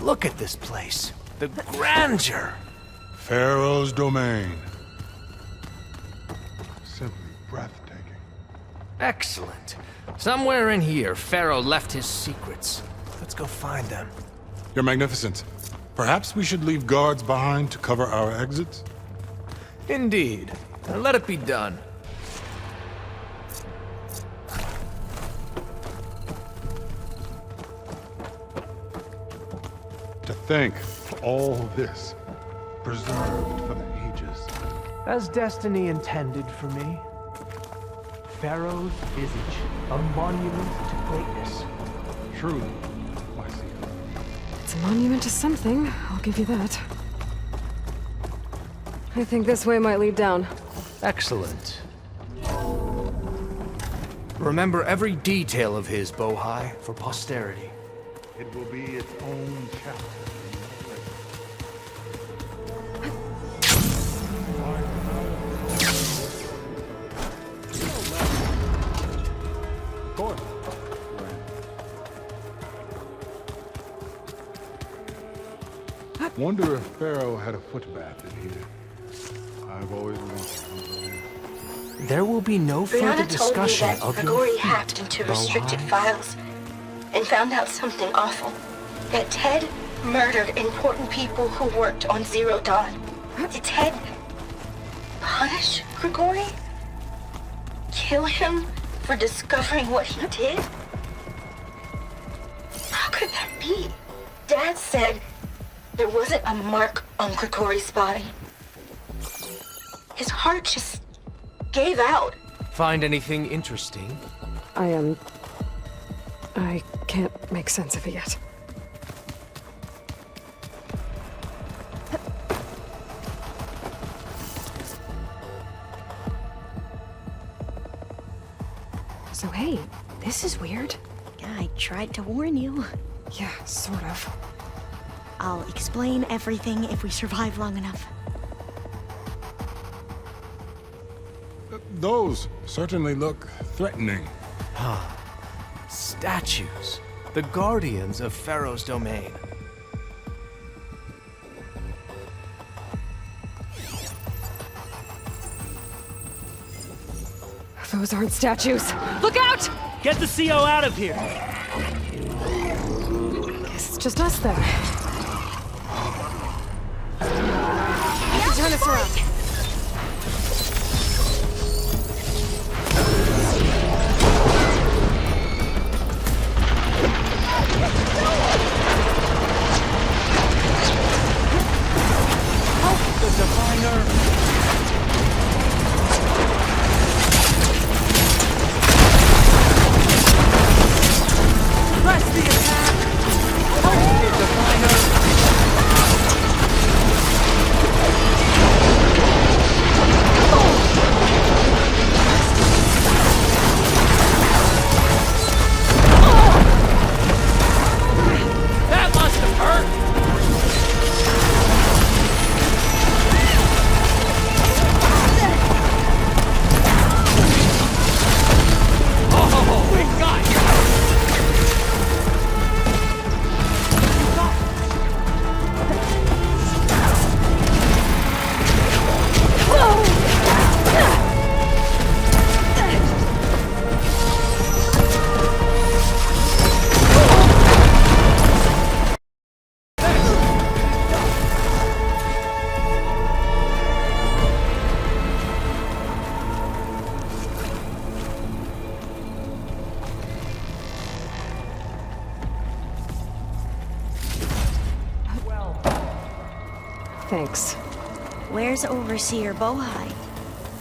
Look at this place. The grandeur. Pharaoh's domain. Simply breathtaking. Excellent. Somewhere in here, Pharaoh left his secrets. Let's go find them. Your Magnificence, perhaps we should leave guards behind to cover our exits? Indeed. Now let it be done. To think of all this, preserved for the ages. As destiny intended for me. Pharaoh's visage, a monument to greatness. Truly, my secret. It's a monument to something, I'll give you that. I think this way might lead down. Excellent. Remember every detail of his, Bohai, for posterity. It will be its own chapter. Wonder if Pharaoh had a footbath in here. I've always wanted. There will be no further Brianna told me discussion that of Grigori your hacked into restricted Bohai. files and found out something awful. That Ted murdered important people who worked on Zero Dawn. Did Ted punish Grigori? Kill him for discovering what he did? How could that be? Dad said there wasn't a mark on Grigori's body. His heart just gave out. Find anything interesting? I can't make sense of it yet. So hey, this is weird. I tried to warn you. Yeah, sort of. I'll explain everything if we survive long enough. Those certainly look threatening. Statues. The guardians of Pharaoh's domain. Those aren't statues. Look out! Get the CO out of here! Guess it's just us then. I can turn this around. The diviner. Press the attack! The diviner! That must have hurt! Oh, we got you! Thanks. Where's Overseer Bohai?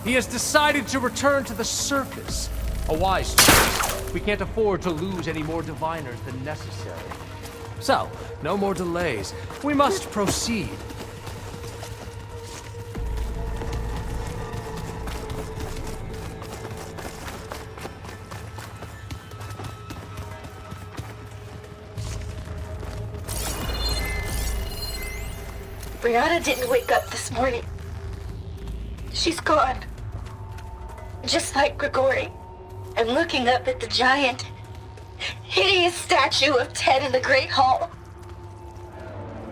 He has decided to return to the surface. A wise choice. We can't afford to lose any more diviners than necessary. So, no more delays. We must proceed. Brianna didn't wake up this morning. She's gone. Just like Grigori. I'm looking up at the giant, hideous statue of Ted in the Great Hall.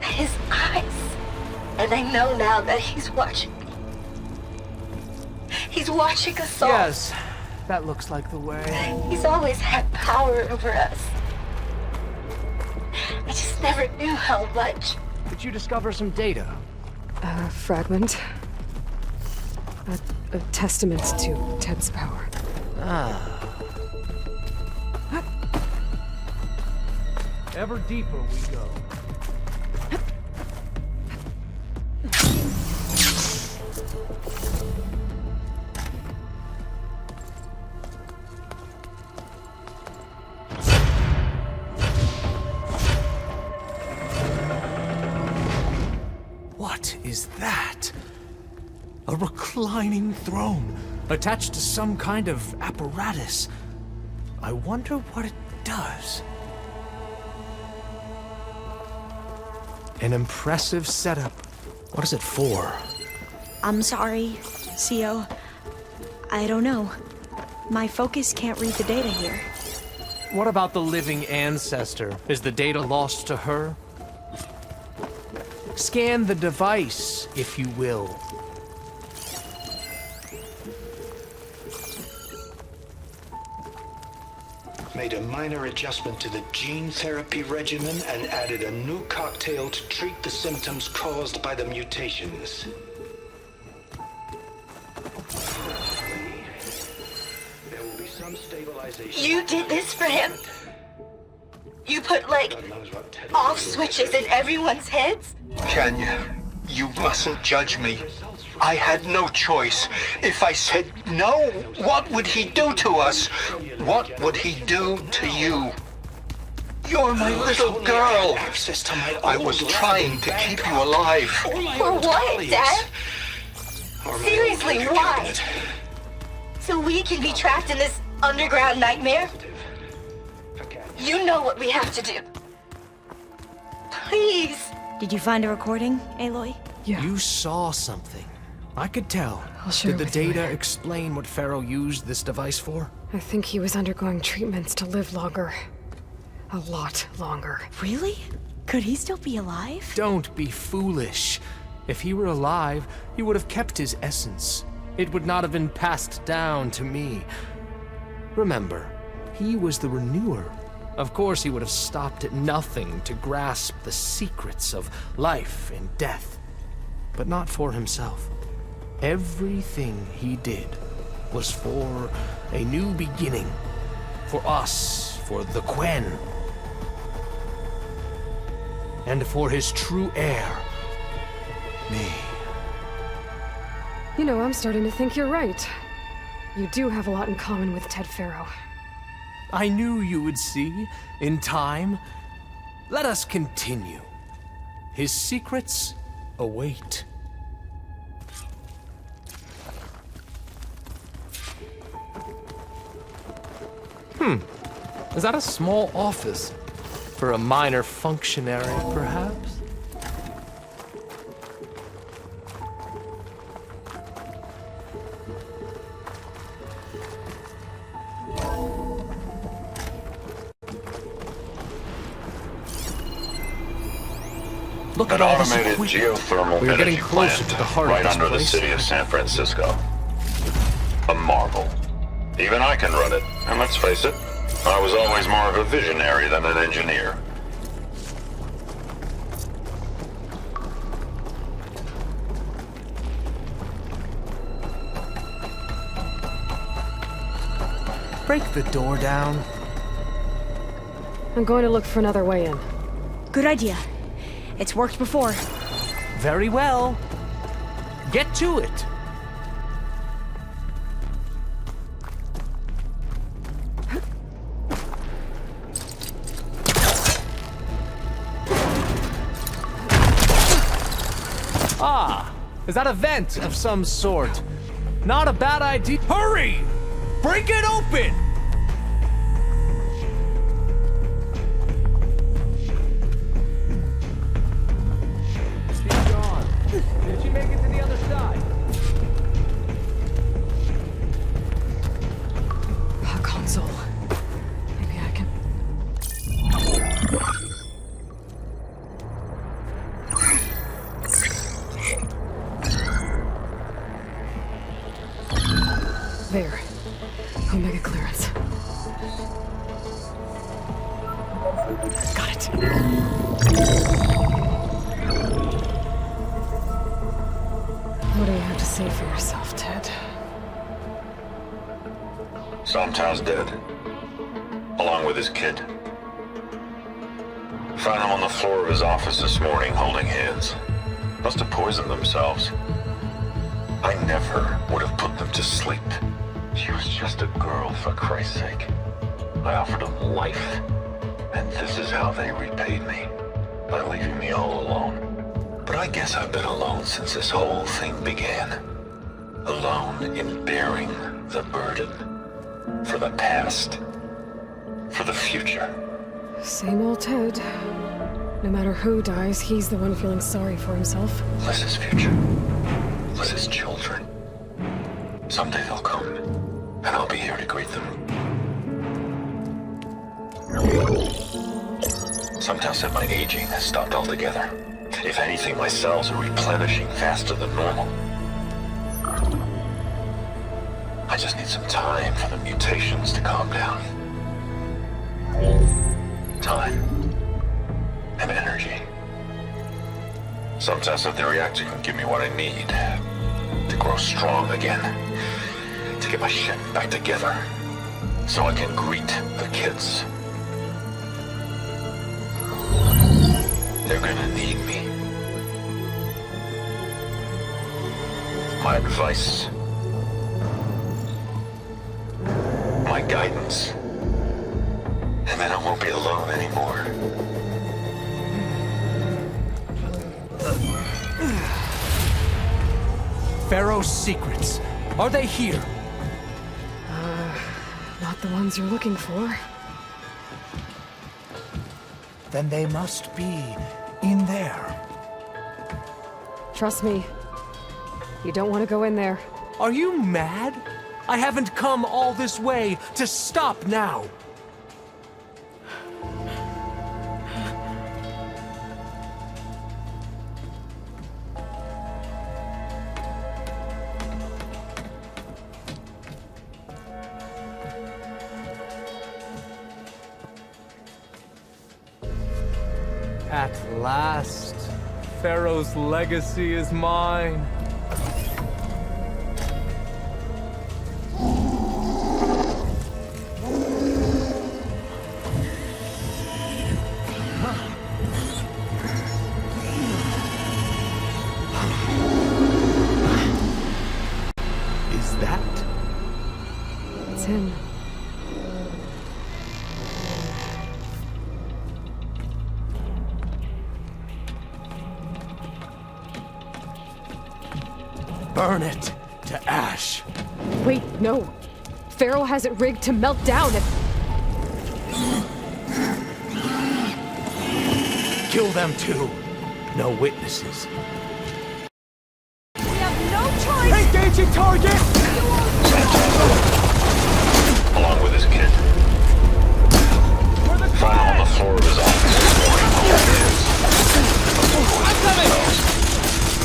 his eyes. And I know now that he's watching me. He's watching us all. Yes, that looks like the way. He's always had power over us. I just never knew how much. Did you discover some data? A fragment. A testament to Ted's power. Ever deeper we go. What is that? A reclining throne, attached to some kind of apparatus. I wonder what it does. An impressive setup. What is it for? I'm sorry, CO. I don't know. My focus can't read the data here. What about the living ancestor? Is the data lost to her? Scan the device, if you will. Made a minor adjustment to the gene therapy regimen and added a new cocktail to treat the symptoms caused by the mutations. There will be some stabilization. You did this for him? You put, like, off switches in everyone's heads? Kenya, you mustn't judge me. I had no choice. If I said no, what would he do to us? What would he do to you? You're my little girl. I was trying to keep you alive. For what, Dad? Seriously, why? So we can be trapped in this underground nightmare? You know what we have to do. Please. Did you find a recording, Aloy? Yeah. You saw something. I could tell. I'll share Did it the with you data later. explain what Pharaoh used this device for? I think he was undergoing treatments to live longer. A lot longer. Really? Could he still be alive? Don't be foolish. If he were alive, he would have kept his essence. It would not have been passed down to me. Remember, he was the renewer. Of course, he would have stopped at nothing to grasp the secrets of life and death. But not for himself. Everything he did was for a new beginning. For us, for the Quen. And for his true heir, me. You know, I'm starting to think you're right. You do have a lot in common with Ted Pharaoh. I knew you would see, in time. Let us continue. His secrets await. Is that a small office? For a minor functionary, perhaps? Look at An all this automated equipment. geothermal We are getting energy closer plant to the heart right of this under the place. city of San Francisco. A marvel. Even I can run it, and let's face it, I was always more of a visionary than an engineer. Break the door down. I'm going to look for another way in. Good idea. It's worked before. Very well. Get to it. Ah, is that a vent of some sort? Not a bad idea. Hurry! Break it open! She's gone. Did she make it to the other side? A console. Maybe I can... Clear. Omega clearance. Got it. What do you have to say for yourself, Ted? Somtown's dead. Along with his kid. Found him on the floor of his office this morning, holding hands. Must have poisoned themselves. I never would have put them to sleep. She was just a girl, for Christ's sake. I offered them life. And this is how they repaid me. By leaving me all alone. But I guess I've been alone since this whole thing began. Alone in bearing the burden. For the past. For the future. Same old Ted. No matter who dies, he's the one feeling sorry for himself. Liz's future. Liz's children. Someday they'll come. And I'll be here to greet them. Sometimes said my aging has stopped altogether. If anything, my cells are replenishing faster than normal. I just need some time for the mutations to calm down. Time. And energy. Sometimes said the reactor can give me what I need. To grow strong again. To get my shit back together. So I can greet the kids. They're gonna need me. My advice. My guidance. And then I won't be alone anymore. Pharaoh's secrets. Are they here? Not the ones you're looking for. Then they must be in there. Trust me. You don't want to go in there. Are you mad? I haven't come all this way to stop now. At last, Pharaoh's legacy is mine. Is that? It's him. Burn it to ash. Wait, no. Pharaoh has it rigged to melt down and... Kill them too. No witnesses. We have no choice! Engaging target! Along with his kid. Found him on the floor of his office this morning, holding hands. I'm coming!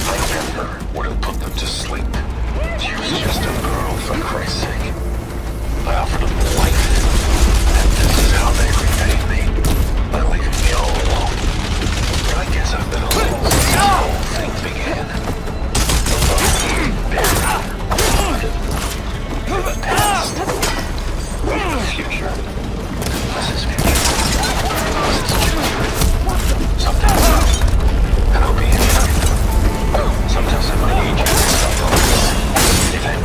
I never would have put them to sleep. She was just a girl, for Christ's sake. I offered them life, and this is how they repaid me. By leaving me all alone. But I guess I've been alone since the whole thing began. Alone, buried, for the past, for the future. This is future. This is children. Sometimes, and I'll be in here. Sometimes I might need you to stop all this. Anything.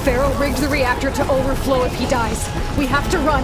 Pharaoh rigged the reactor to overflow if he dies. We have to run.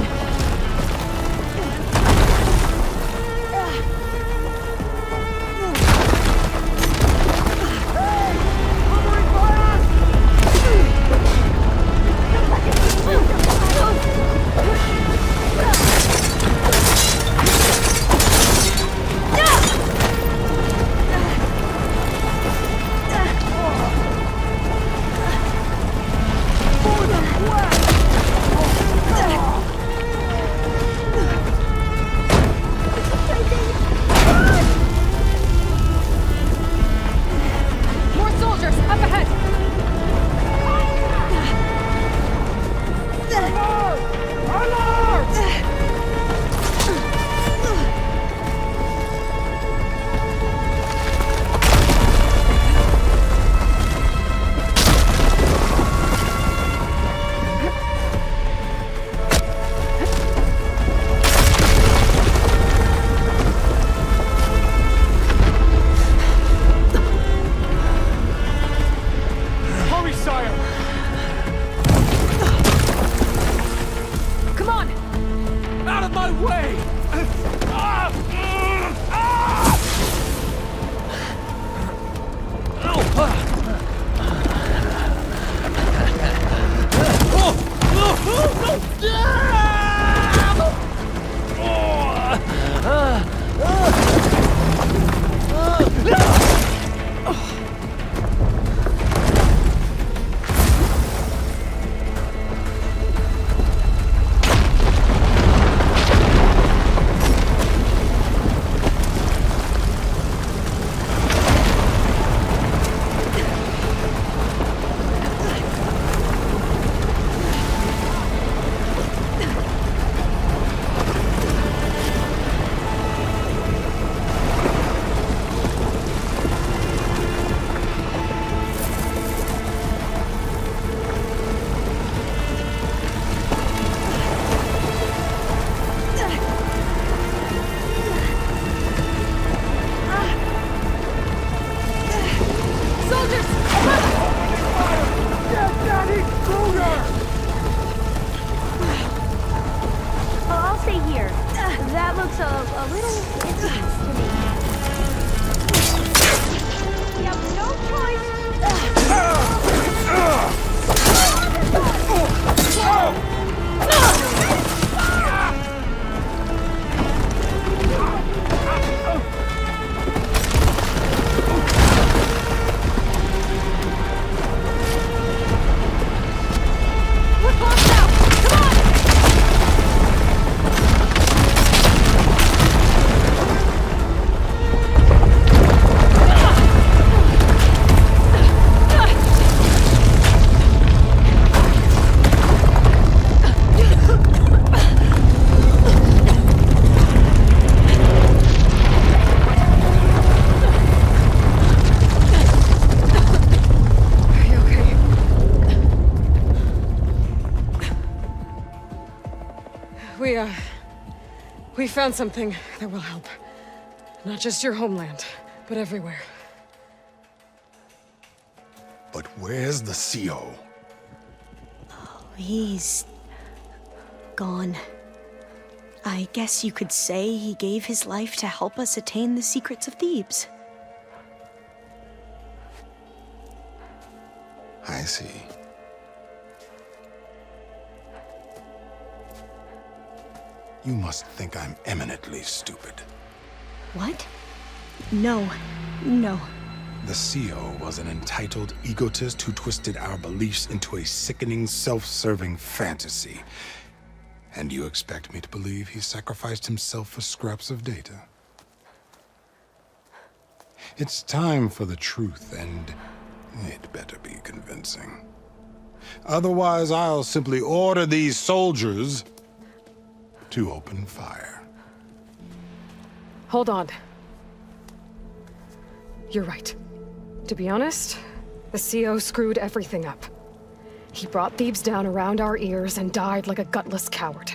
We found something that will help. Not just your homeland, but everywhere. But where's the CO? He's gone. I guess you could say he gave his life to help us attain the secrets of Thebes. I see. You must think I'm eminently stupid. What? No. No. The CO was an entitled egotist who twisted our beliefs into a sickening, self-serving fantasy. And you expect me to believe he sacrificed himself for scraps of data? It's time for the truth, and it better be convincing. Otherwise, I'll simply order these soldiers to open fire. Hold on. You're right. To be honest, the CO screwed everything up. He brought Thebes down around our ears and died like a gutless coward.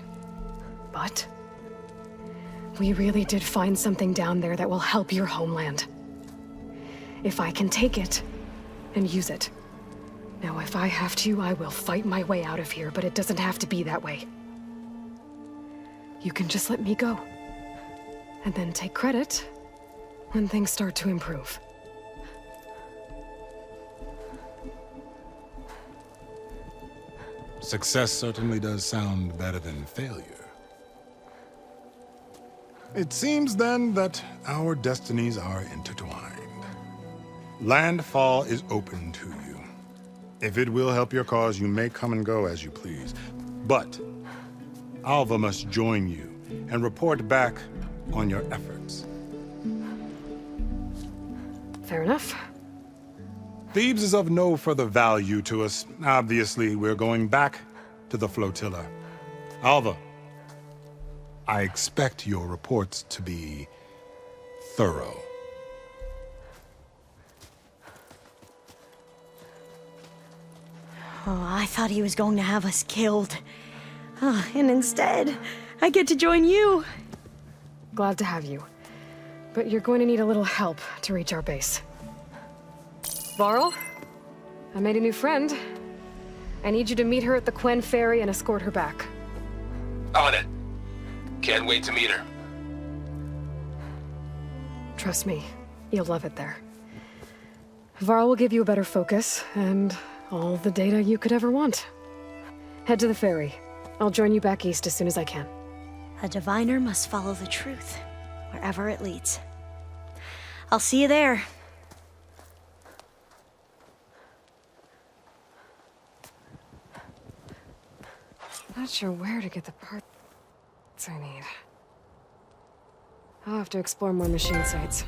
But we really did find something down there that will help your homeland. If I can take it and use it. Now, if I have to, I will fight my way out of here, but it doesn't have to be that way. You can just let me go. And then take credit when things start to improve. Success certainly does sound better than failure. It seems then that our destinies are intertwined. Landfall is open to you. If it will help your cause, you may come and go as you please. But Alva must join you and report back on your efforts. Fair enough. Thebes is of no further value to us. Obviously, we're going back to the flotilla. Alva, I expect your reports to be thorough. Oh, I thought he was going to have us killed. Oh, and instead, I get to join you. Glad to have you. But you're going to need a little help to reach our base. Varl, I made a new friend. I need you to meet her at the Quen Ferry and escort her back. On it. Can't wait to meet her. Trust me, you'll love it there. Varl will give you a better focus, and all the data you could ever want. Head to the ferry. I'll join you back east as soon as I can. A diviner must follow the truth, wherever it leads. I'll see you there. Not sure where to get the parts I need. I'll have to explore more machine sites.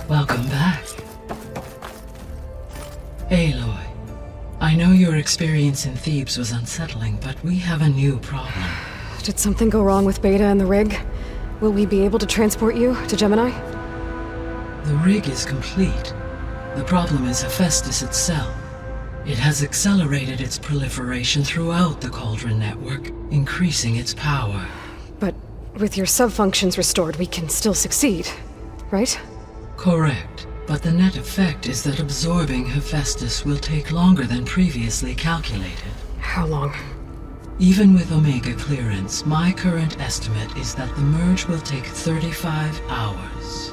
Welcome back. Aloy, I know your experience in Thebes was unsettling, but we have a new problem. Did something go wrong with Beta and the rig? Will we be able to transport you to Gemini? The rig is complete. The problem is Hephaestus itself. It has accelerated its proliferation throughout the Cauldron network, increasing its power. But with your sub-functions restored, we can still succeed, right? Correct, but the net effect is that absorbing Hephaestus will take longer than previously calculated. How long? Even with Omega clearance, my current estimate is that the merge will take 35 hours.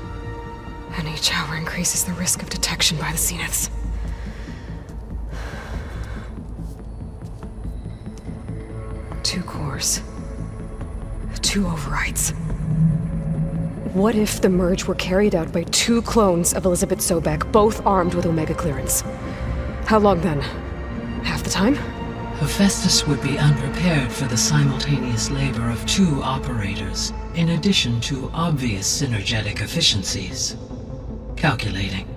And each hour increases the risk of detection by the Zeniths. Two cores. Two overrides. What if the merge were carried out by two clones of Elizabeth Sobek, both armed with Omega clearance? How long then? Half the time? Hephaestus would be unprepared for the simultaneous labor of two operators, in addition to obvious synergetic efficiencies. Calculating.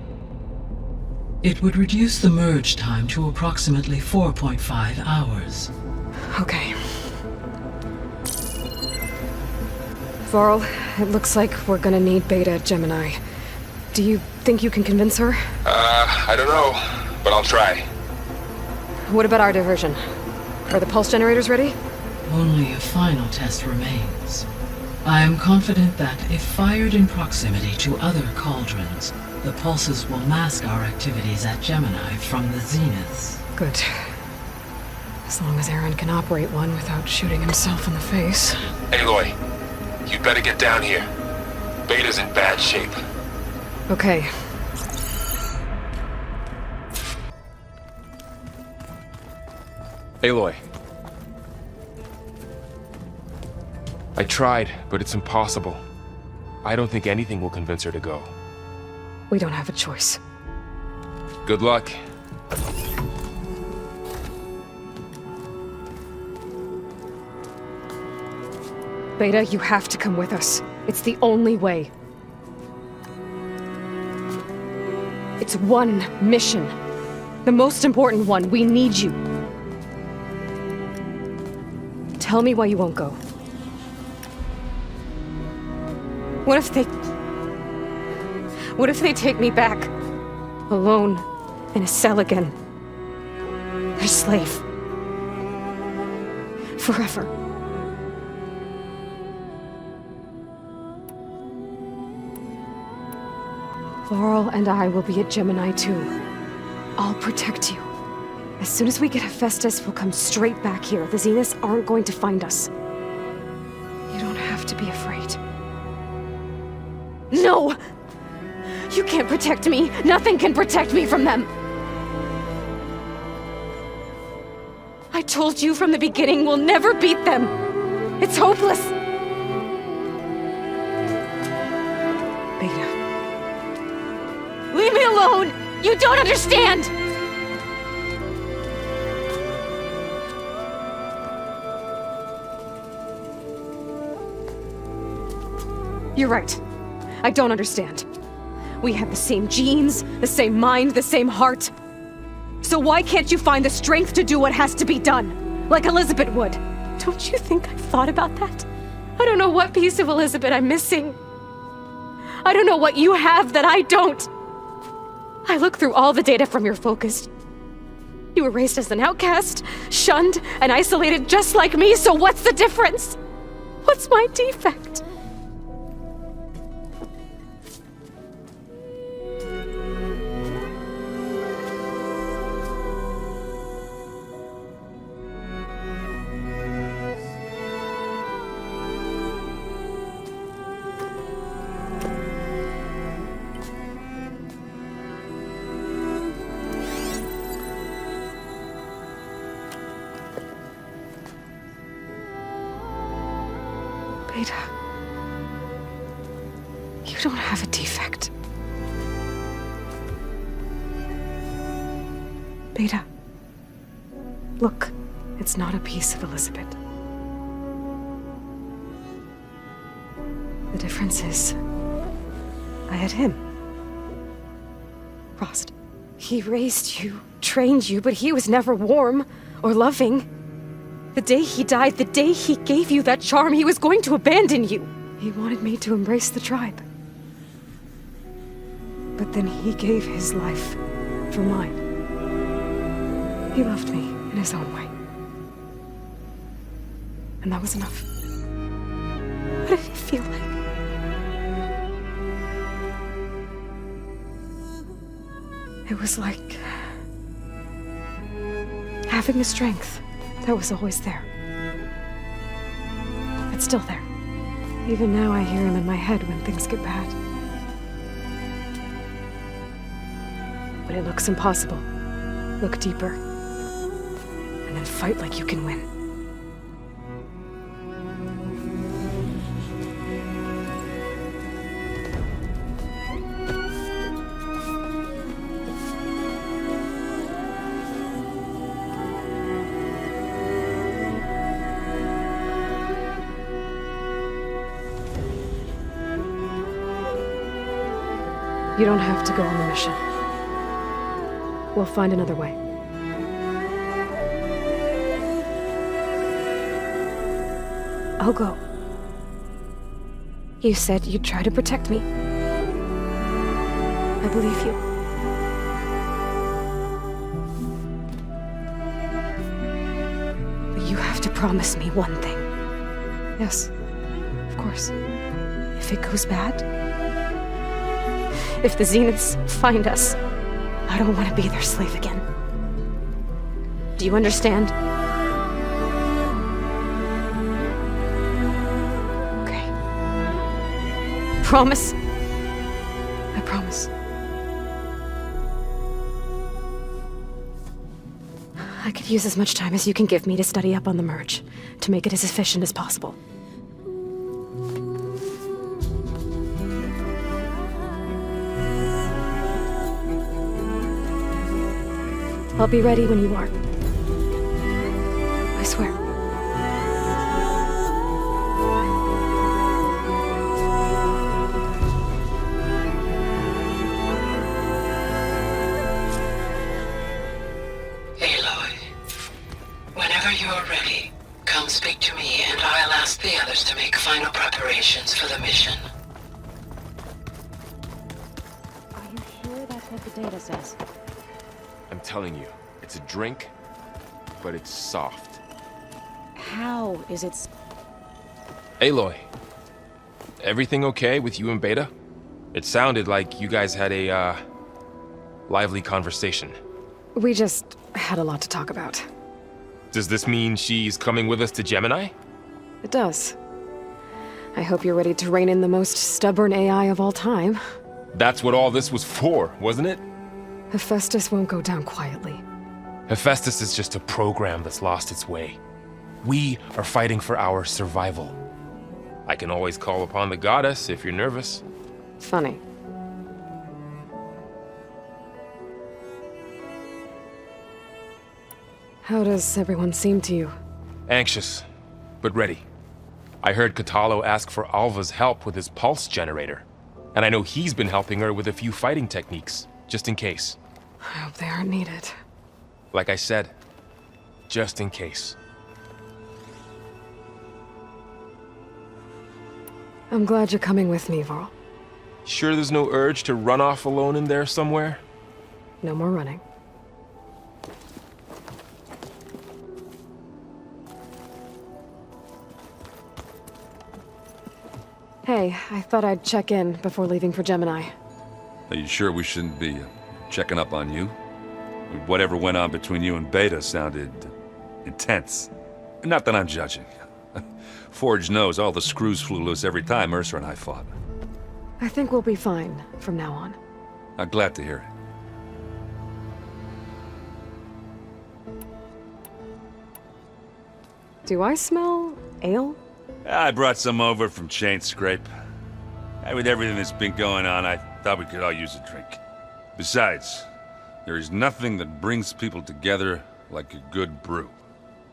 It would reduce the merge time to approximately 4.5 hours. Okay. Varl, it looks like we're gonna need Beta at Gemini. Do you think you can convince her? I don't know, but I'll try. What about our diversion? Are the pulse generators ready? Only a final test remains. I am confident that if fired in proximity to other cauldrons, the pulses will mask our activities at Gemini from the zeniths. Good. As long as Aaron can operate one without shooting himself in the face. Aloy, you better get down here. Beta's in bad shape. Okay. Aloy. I tried, but it's impossible. I don't think anything will convince her to go. We don't have a choice. Good luck. Beta, you have to come with us. It's the only way. It's one mission. The most important one. We need you. Tell me why you won't go. What if they take me back? Alone, in a cell again. Their slave. Forever. Laurel and I will be at Gemini too. I'll protect you. As soon as we get Hephaestus, we'll come straight back here. The Zeniths aren't going to find us. You don't have to be afraid. No! You can't protect me. Nothing can protect me from them. I told you from the beginning we'll never beat them. It's hopeless. Beta. Leave me alone! You don't understand! You're right. I don't understand. We have the same genes, the same mind, the same heart. So why can't you find the strength to do what has to be done? Like Elizabeth would. Don't you think I've thought about that? I don't know what piece of Elizabeth I'm missing. I don't know what you have that I don't. I look through all the data from your focus. You were raised as an outcast, shunned, and isolated just like me, so what's the difference? What's my defect? Beta, you don't have a defect. Beta, look, it's not a piece of Elizabeth. The difference is, I had him. Frost. He raised you, trained you, but he was never warm or loving. The day he died, the day he gave you that charm, he was going to abandon you. He wanted me to embrace the tribe. But then he gave his life for mine. He loved me in his own way. And that was enough. What did it feel like? It was like having the strength that was always there. It's still there. Even now I hear him in my head when things get bad. But it looks impossible. Look deeper. And then fight like you can win. You don't have to go on the mission. We'll find another way. I'll go. You said you'd try to protect me. I believe you. promise me one thing? Yes, of course. If it goes bad, if the Zeniths find us, I don't want to be their slave again. Do you understand? Okay. Promise? I promise. I could use as much time as you can give me to study up on the merge, to make it as efficient as possible. I'll be ready when you are. I swear. Aloy, whenever you're ready, come speak to me and I'll ask the others to make final preparations for the mission. Are you sure that's what the data says? I'm telling you, it's a drink, but it's soft. How is it? Aloy, everything okay with you and Beta? It sounded like you guys had a, lively conversation. We just had a lot to talk about. Does this mean she's coming with us to Gemini? It does. I hope you're ready to rein in the most stubborn AI of all time. That's what all this was for, wasn't it? Hephaestus won't go down quietly. Hephaestus is just a program that's lost its way. We are fighting for our survival. I can always call upon the goddess if you're nervous. Funny. How does everyone seem to you? Anxious, but ready. I heard Katalo ask for Alva's help with his pulse generator. And I know he's been helping her with a few fighting techniques, just in case. I hope they aren't needed. Like I said, just in case. I'm glad you're coming with me, Varl. Sure there's no urge to run off alone in there somewhere? No more running. Hey, I thought I'd check in before leaving for Gemini. Are you sure we shouldn't be checking up on you? Whatever went on between you and Beta sounded intense. Not that I'm judging. Forge knows all the screws flew loose every time Ursa and I fought. I think we'll be fine from now on. I'm glad to hear it. Do I smell ale? I brought some over from Chain Scrape. With everything that's been going on, I thought we could all use a drink. Besides, there is nothing that brings people together like a good brew.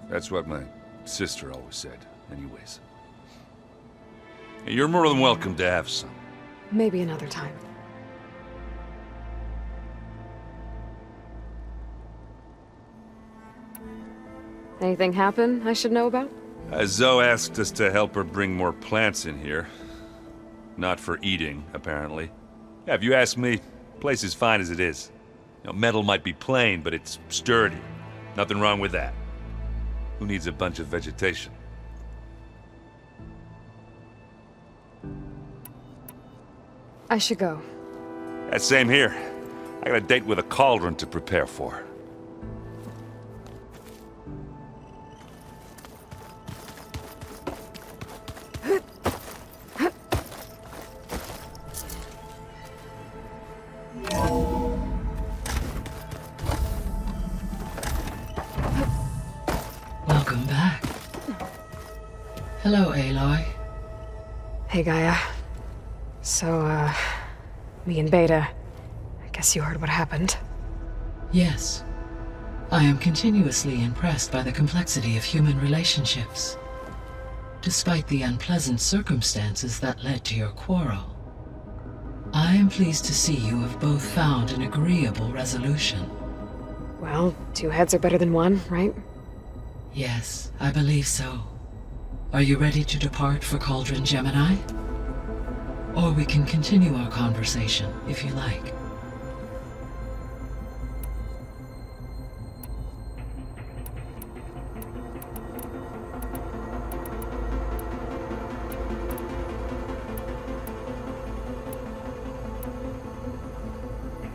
That's what my sister always said, anyways. You're more than welcome to have some. Maybe another time. Anything happen I should know about? Zoe asked us to help her bring more plants in here. Not for eating, apparently. Yeah, if you ask me, the place is fine as it is. You know, metal might be plain, but it's sturdy. Nothing wrong with that. Who needs a bunch of vegetation? I should go. Same here. I got a date with a cauldron to prepare for. Welcome back. Hello, Aloy. Hey, Gaia. So, me and Beta, I guess you heard what happened. Yes. I am continuously impressed by the complexity of human relationships. Despite the unpleasant circumstances that led to your quarrel, I am pleased to see you have both found an agreeable resolution. Well, 2 heads are better than 1, right? Yes, I believe so. Are you ready to depart for Cauldron Gemini? Or we can continue our conversation, if you like.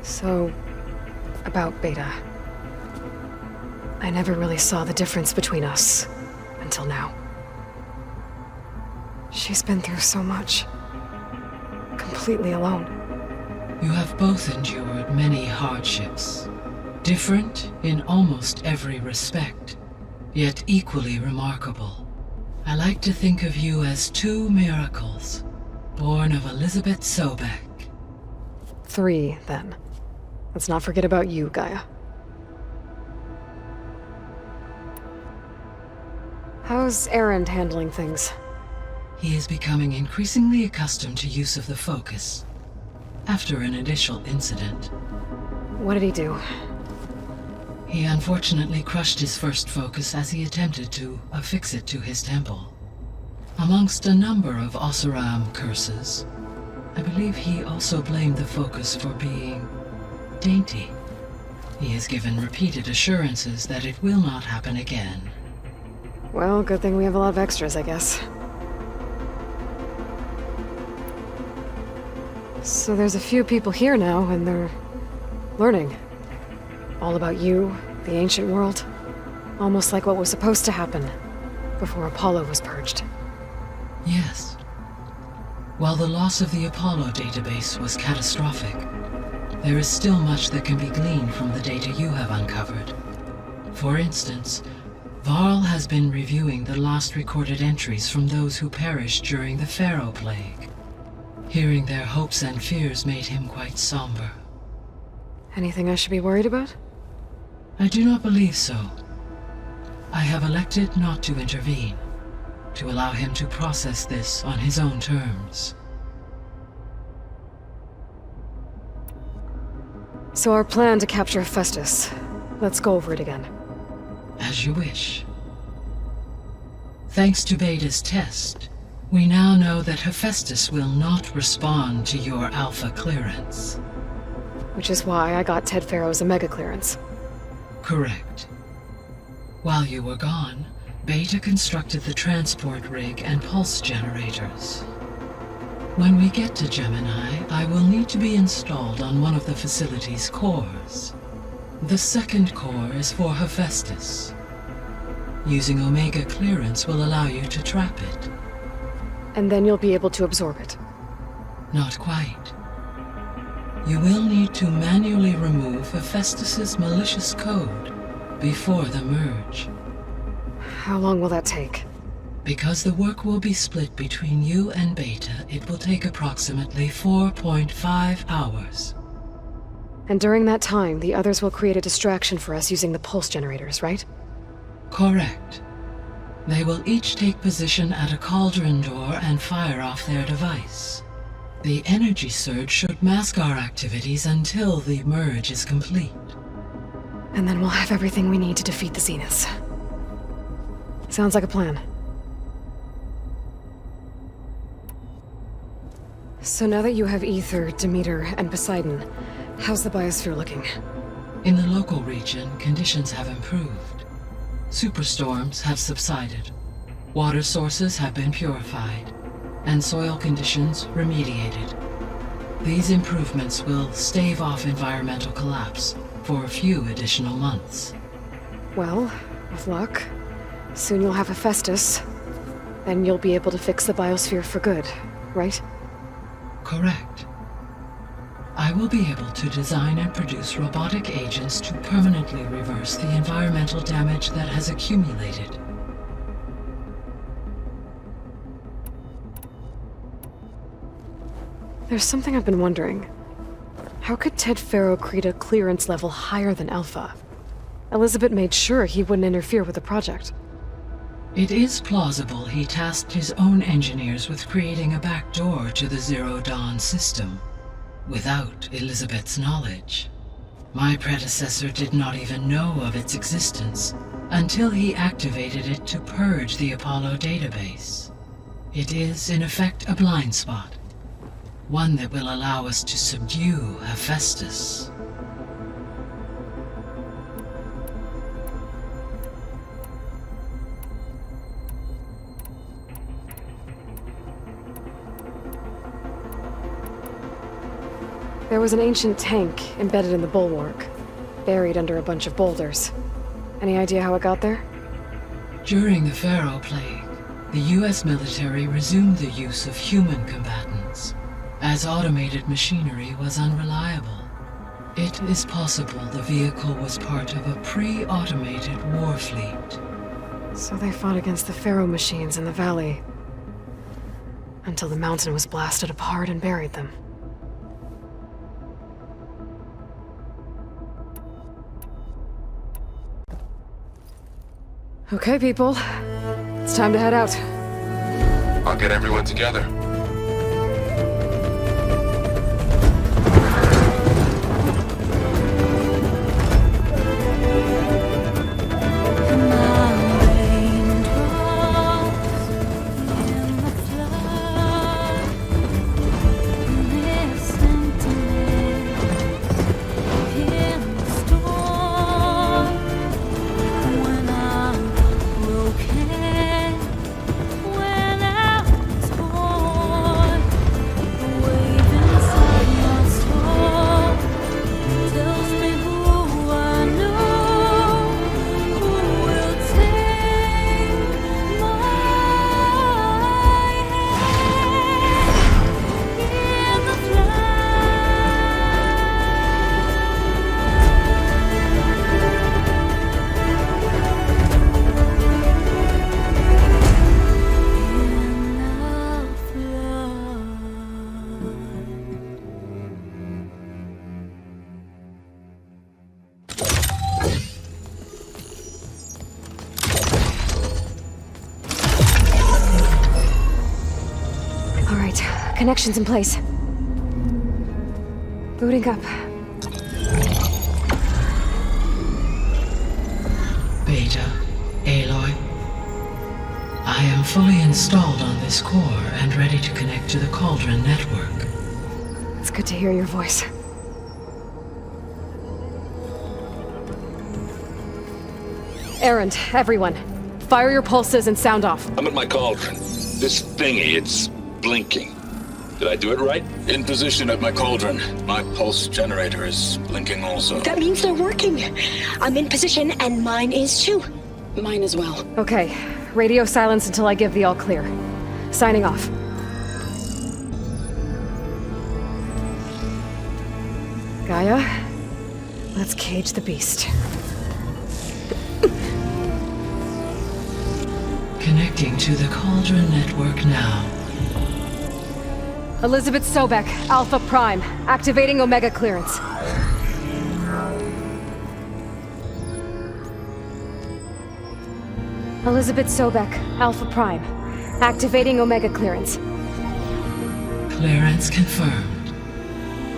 So, about Beta. I never really saw the difference between us until now. She's been through so much. Completely alone. You have both endured many hardships. Different in almost every respect, yet equally remarkable. I like to think of you as two miracles, born of Elizabeth Sobek. 3, then. Let's not forget about you, Gaia. How's Erend handling things? He is becoming increasingly accustomed to use of the focus, after an initial incident. What did he do? He unfortunately crushed his first focus as he attempted to affix it to his temple. Amongst a number of Oseram curses, I believe he also blamed the focus for being dainty. He has given repeated assurances that it will not happen again. Well, good thing we have a lot of extras, I guess. So there's a few people here now, and they're learning. All about you, the ancient world. Almost like what was supposed to happen before Apollo was purged. Yes. While the loss of the Apollo database was catastrophic, there is still much that can be gleaned from the data you have uncovered. For instance, Varl has been reviewing the last recorded entries from those who perished during the Pharaoh Plague. Hearing their hopes and fears made him quite somber. Anything I should be worried about? I do not believe so. I have elected not to intervene, to allow him to process this on his own terms. So our plan to capture Hephaestus. Let's go over it again. As you wish. Thanks to Beta's test, we now know that Hephaestus will not respond to your Alpha clearance. Which is why I got Ted Pharaoh's Omega clearance. Correct. While you were gone, Beta constructed the transport rig and pulse generators. When we get to Gemini, I will need to be installed on one of the facility's cores. The second core is for Hephaestus. Using Omega clearance will allow you to trap it. And then you'll be able to absorb it. Not quite. You will need to manually remove Hephaestus's malicious code before the merge. How long will that take? Because the work will be split between you and Beta, it will take approximately 4.5 hours. And during that time, the others will create a distraction for us using the pulse generators, right? Correct. They will each take position at a cauldron door and fire off their device. The energy surge should mask our activities until the merge is complete. And then we'll have everything we need to defeat the Zeniths. Sounds like a plan. So now that you have Ether, Demeter, and Poseidon, how's the biosphere looking? In the local region, conditions have improved. Superstorms have subsided. Water sources have been purified, and soil conditions remediated. These improvements will stave off environmental collapse for a few additional months. Well, with luck, soon you'll have Hephaestus. Then you'll be able to fix the biosphere for good, right? Correct. I will be able to design and produce robotic agents to permanently reverse the environmental damage that has accumulated. There's something I've been wondering. How could Ted Pharaoh create a clearance level higher than Alpha? Elizabeth made sure he wouldn't interfere with the project. It is plausible he tasked his own engineers with creating a backdoor to the Zero Dawn system, without Elizabeth's knowledge. My predecessor did not even know of its existence until he activated it to purge the Apollo database. It is, in effect, a blind spot. One that will allow us to subdue Hephaestus. There was an ancient tank embedded in the bulwark, buried under a bunch of boulders. Any idea how it got there? During the Pharaoh Plague, the US military resumed the use of human combatants, as automated machinery was unreliable. It is possible the vehicle was part of a pre-automated war fleet. So they fought against the Pharaoh machines in the valley, until the mountain was blasted apart and buried them. Okay, people. It's time to head out. I'll get everyone together. Connections in place. Booting up. Beta, Aloy. I am fully installed on this core and ready to connect to the Cauldron network. It's good to hear your voice. Errand, everyone. Fire your pulses and sound off. I'm at my Cauldron. This thingy, it's blinking. Did I do it right? In position at my Cauldron. My pulse generator is blinking also. That means they're working. I'm in position and mine is too. Mine as well. Okay. Radio silence until I give the all clear. Signing off. Gaia, let's cage the beast. Connecting to the Cauldron network now. Elizabeth Sobek, Alpha Prime, activating Omega clearance. Elizabeth Sobek, Alpha Prime, activating Omega clearance. Clearance confirmed.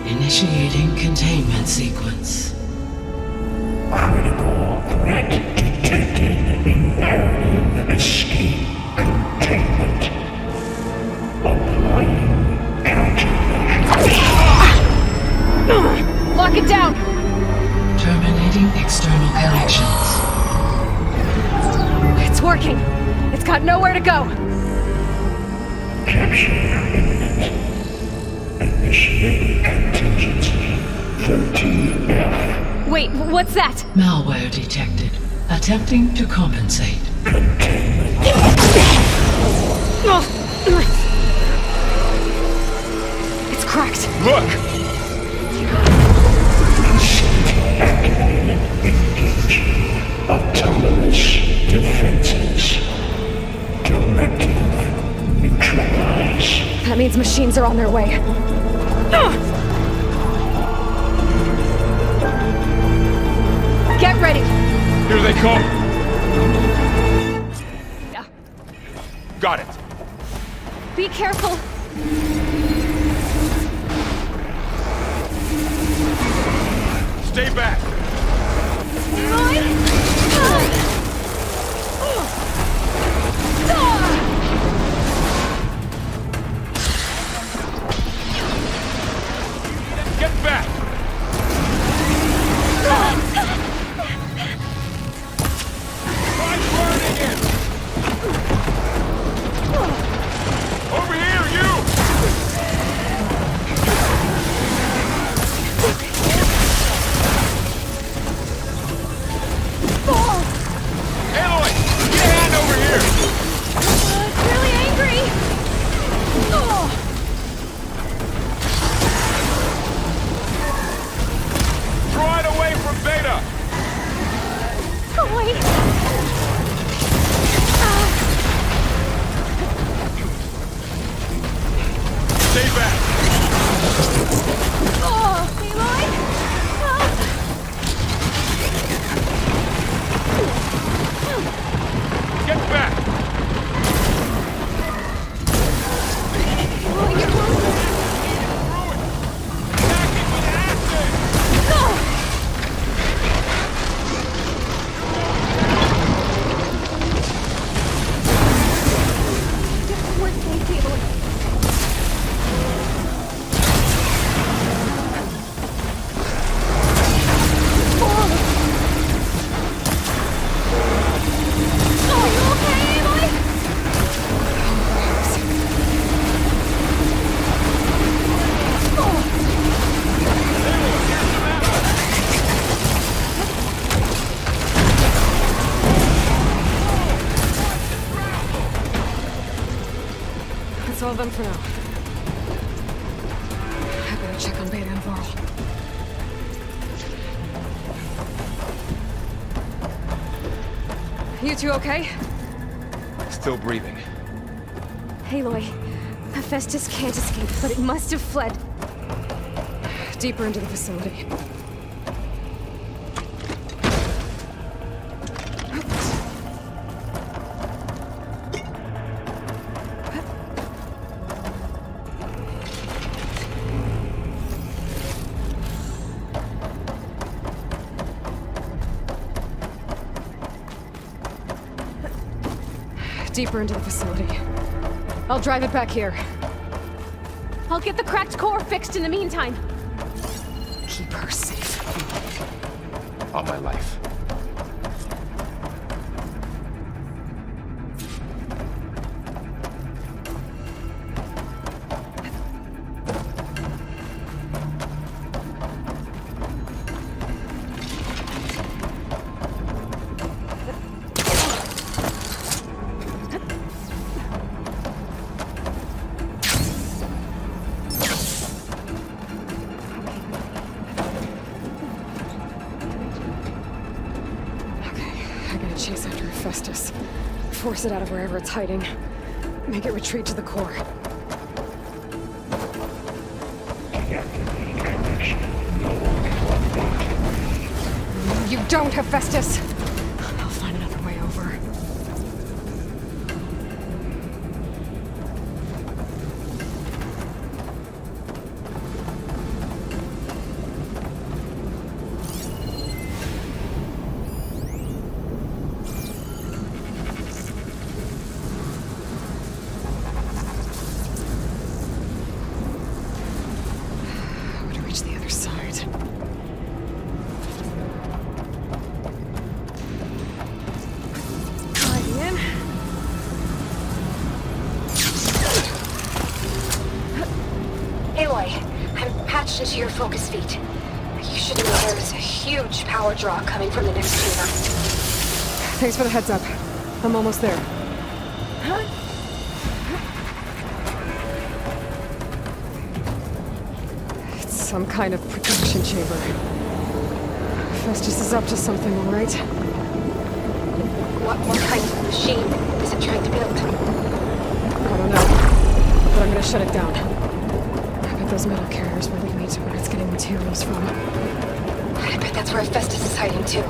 Initiating containment sequence. Critical threat detected. Imperative escape containment. Applying Lock it down! Terminating external connections. It's working. It's got nowhere to go. Capture imminent. Initiate contingency 13F. Wait, what's that? Malware detected. Attempting to compensate. Containment. It's cracked. Look! Activated. Engage. Autonomous defenses. Directive. Neutralize. That means machines are on their way. Get ready! Here they come! Got it! Be careful! Stay back! Get back! Try burning him! Over here, you! of them for now. I better check on Beta and Varl. You two okay? Still breathing. Aloy, Hephaestus can't escape, but it must have fled. Deeper into the facility. Deeper into the facility. I'll drive it back here. I'll get the cracked core fixed in the meantime. Keep her safe. On my life. Chase after Hephaestus. Force it out of wherever it's hiding. Make it retreat to the core. You don't, Hephaestus! I'll find another way over. Into your focus feet. You should know there's a huge power draw coming from the next chamber. Thanks for the heads up. I'm almost there. It's some kind of protection chamber. Festus is up to something, all right? What kind of machine is it trying to build? I don't know, but I'm gonna shut it down. Those metal carriers will lead me to where it's getting materials from. I bet that's where Hephaestus is hiding too.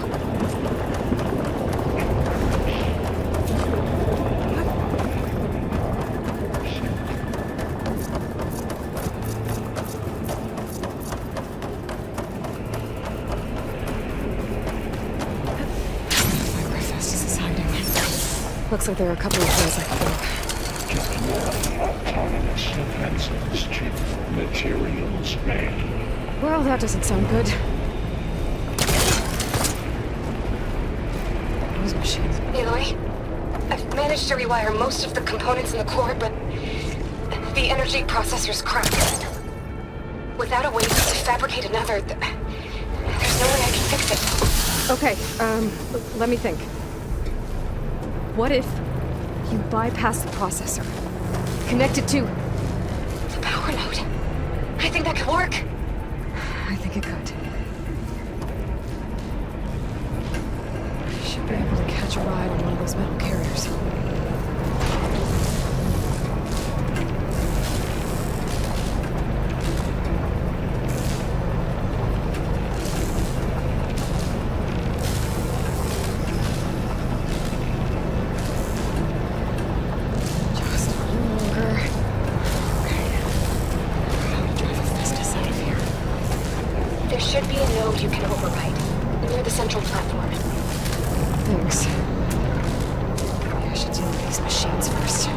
Where Hephaestus is hiding. Looks like there are a couple of ways I can go. Just one autonomous defenses chip. Materials made. Well, that doesn't sound good. Those machines. Aloy, I've managed to rewire most of the components in the core, but the energy processor's cracked. Without a way to fabricate another, there's no way I can fix it. Okay, let me think. What if you bypass the processor? Connect it to the power node. I think that could work. I think it could. I should be able to catch a ride on one of those metal carriers. You can override near the central platform. Thanks. Maybe I should deal with these machines first.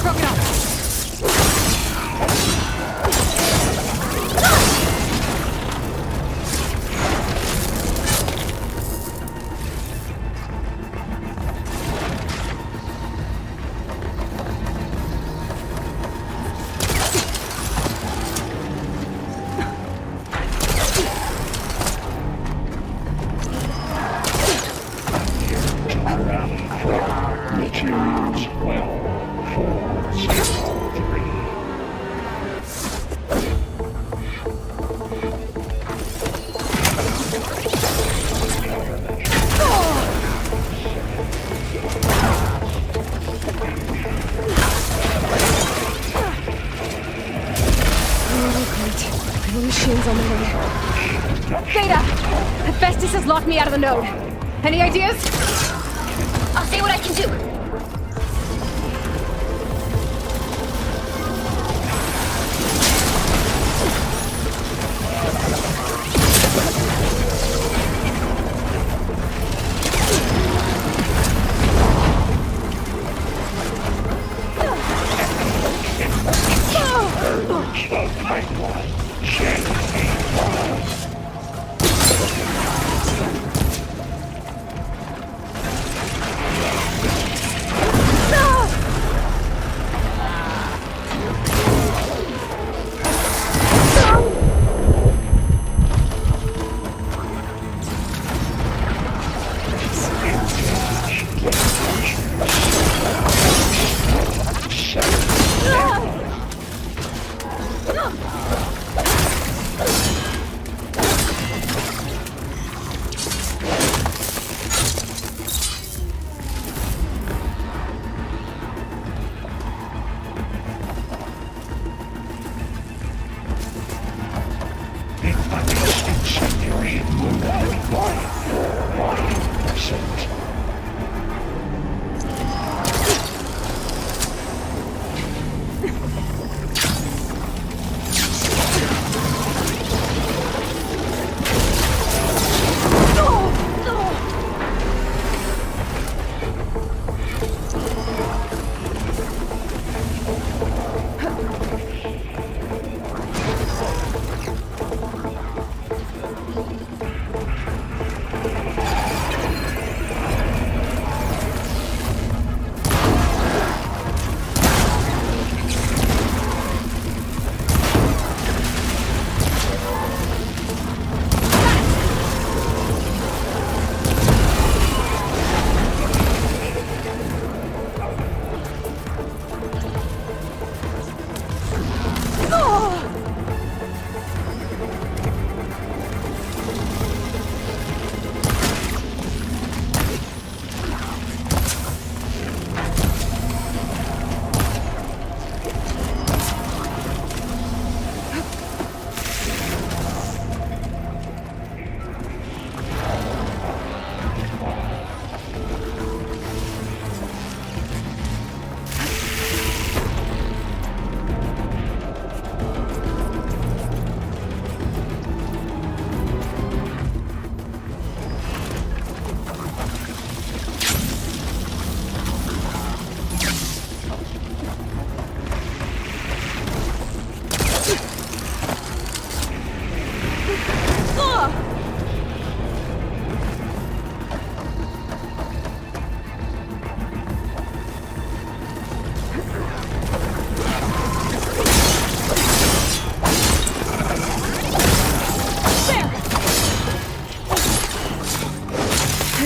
Broke it up. Theta! Hephaestus has locked me out of the node. Any ideas? I'll see what I can do.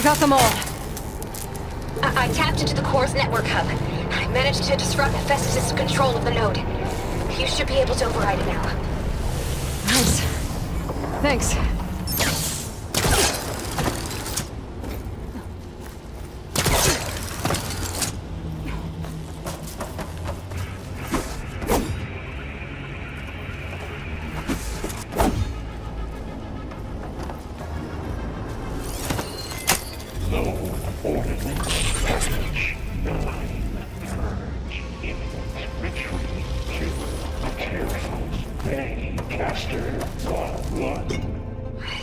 Got them all. I tapped into the core's network hub. I managed to disrupt Hephaestus' control of the node. You should be able to override it now. Nice. Thanks.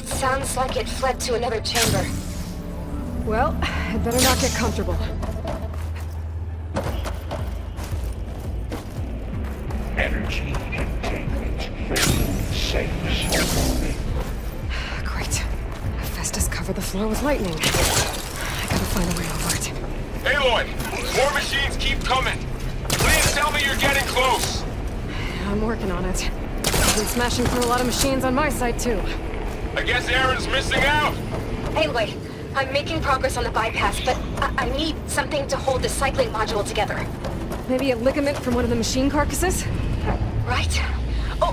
Sounds like it fled to another chamber. Well, I'd better not get comfortable. Energy containment. Safe ceremony. Great. Hephaestus covered the floor with lightning. I gotta find a way over it. Aloy! More machines keep coming! Please tell me you're getting close! I'm working on it. I've been smashing through a lot of machines on my side, too. I guess Aaron's missing out! Aloy, I'm making progress on the bypass, but I need something to hold the cycling module together. Maybe a ligament from one of the machine carcasses? Right.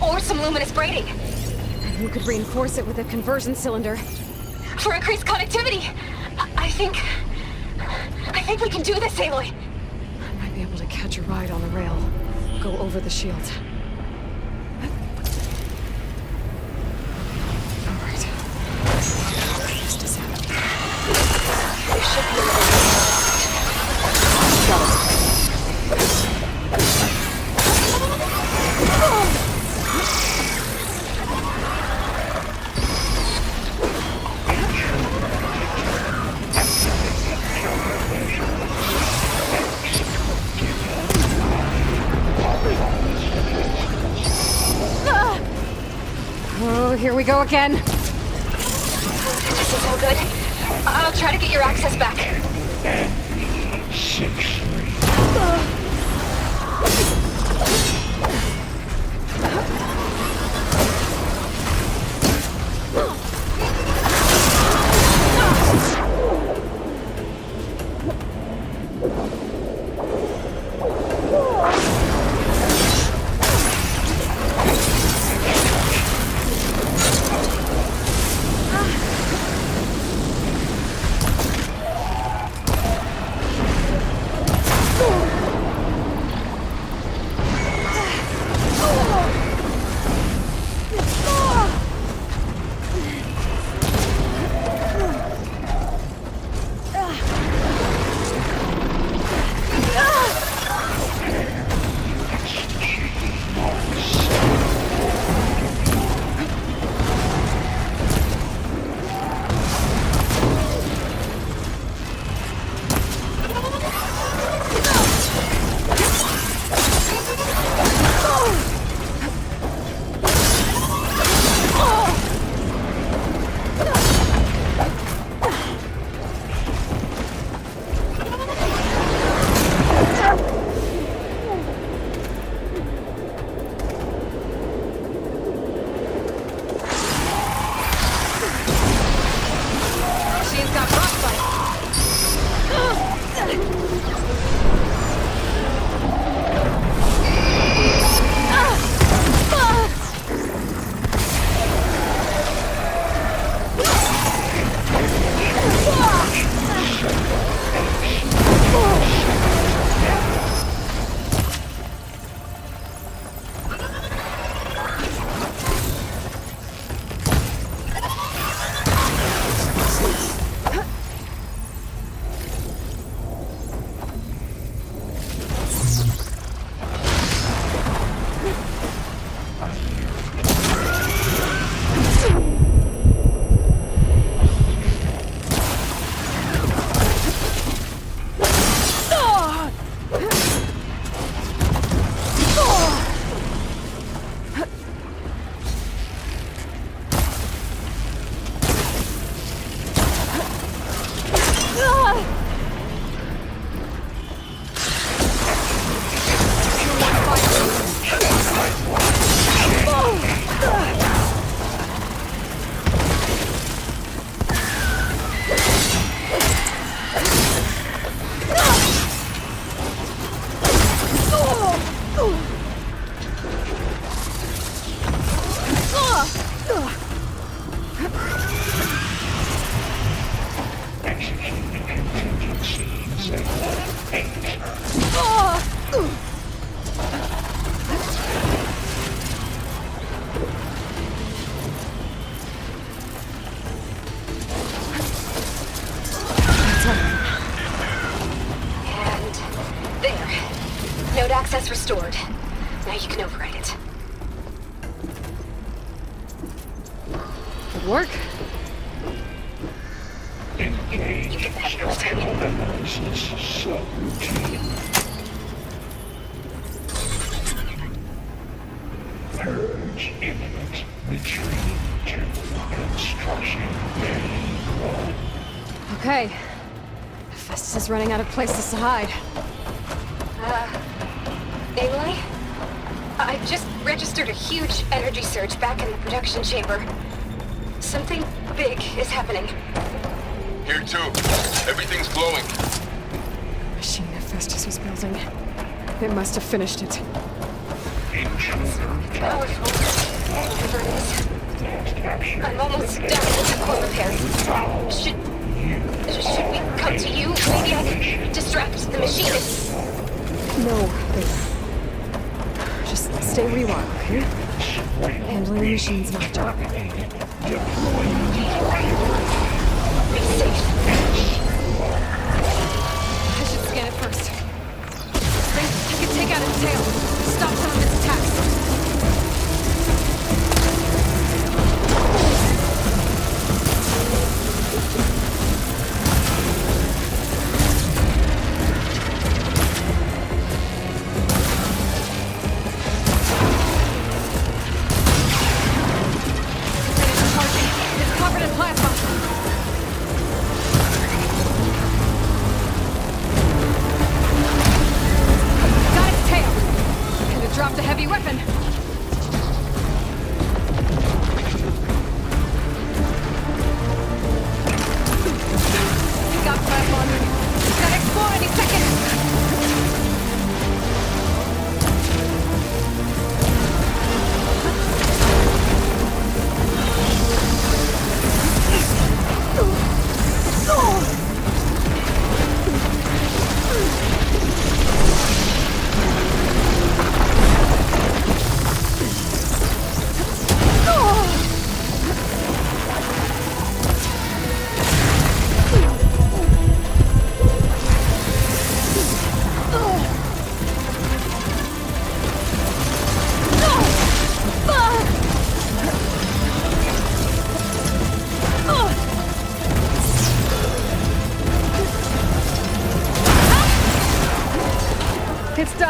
Or some luminous braiding. And you could reinforce it with a conversion cylinder. For increased connectivity! I think we can do this, Aloy! I might be able to catch a ride on the rail. Go over the shield. Alright. we go again. This is all good. I'll try to get your access back. Access restored. Now you can override it. Good work. Engage structural analysis subroutine. Purge imminent. Retreat to construction bay 1. Okay. Festus is running out of places to hide. Aloy? I just registered a huge energy surge back in the production chamber. Something big is happening. Here too. Everything's glowing. Machine that Festus was building. It must have finished it. Powerful. Whatever it is. I'm almost done with the core repairs. Should we come to you? Maybe I can distract the machinist. No, babe. Just stay where you are, okay? Handling the machine's my job. Be safe. I should scan it first. Think I can take out its tail. Stop some of its attacks.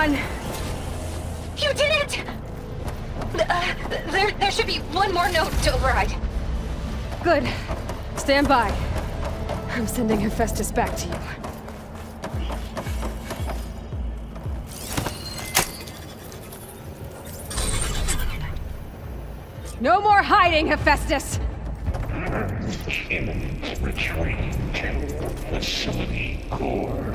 done. You did it! There should be one more note to override. Good. Stand by. I'm sending Hephaestus back to you. No more hiding, Hephaestus! Imminent retreat to facility core.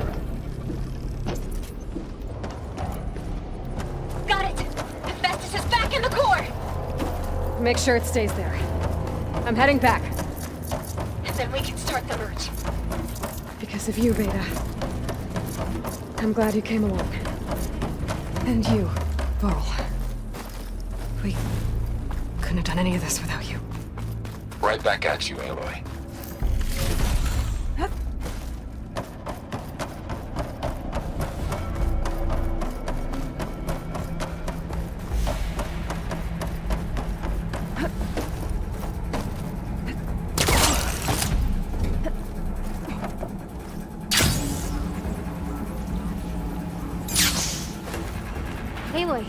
Got it! Hephaestus is back in the core! Make sure it stays there. I'm heading back. And then we can start the merge. Because of you, Beta. I'm glad you came along. And you, Varl. We couldn't have done any of this without you. Right back at you, Aloy. Aloy,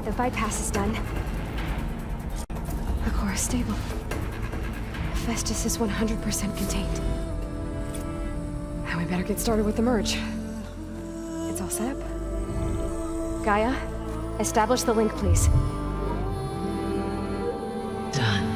the bypass is done. The core is stable. Hephaestus is 100% contained. Now we better get started with the merge. It's all set up. Gaia, establish the link, please. Done.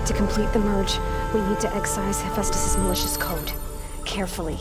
To complete the merge, we need to excise Hephaestus' malicious code. Carefully.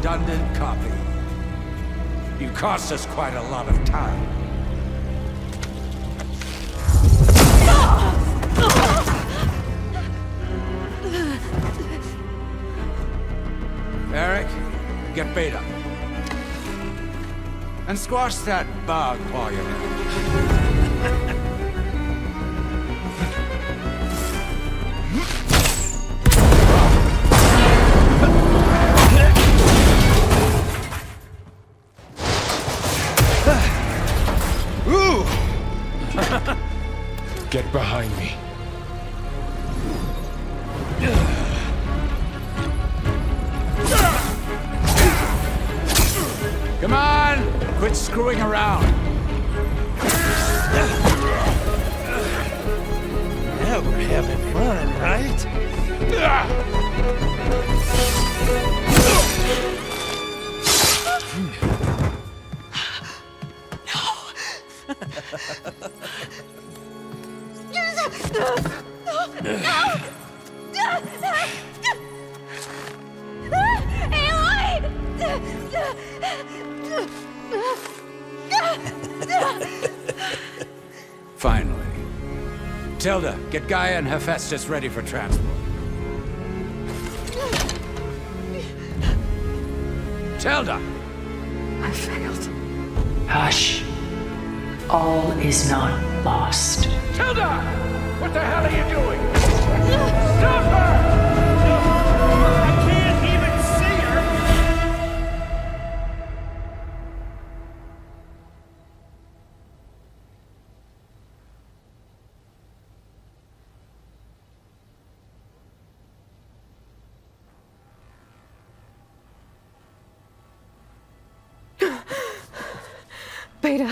redundant copy. You cost us quite a lot of time. Eric, get Beta. And squash that bug while you're at it. Get behind me. Come on! Quit screwing around! Now we're having fun, right? Finally. Tilda, get Gaia and Hephaestus ready for transport. Tilda! I failed. Hush. All is not lost. Tilda! What the hell are you doing? Stop her! Beta,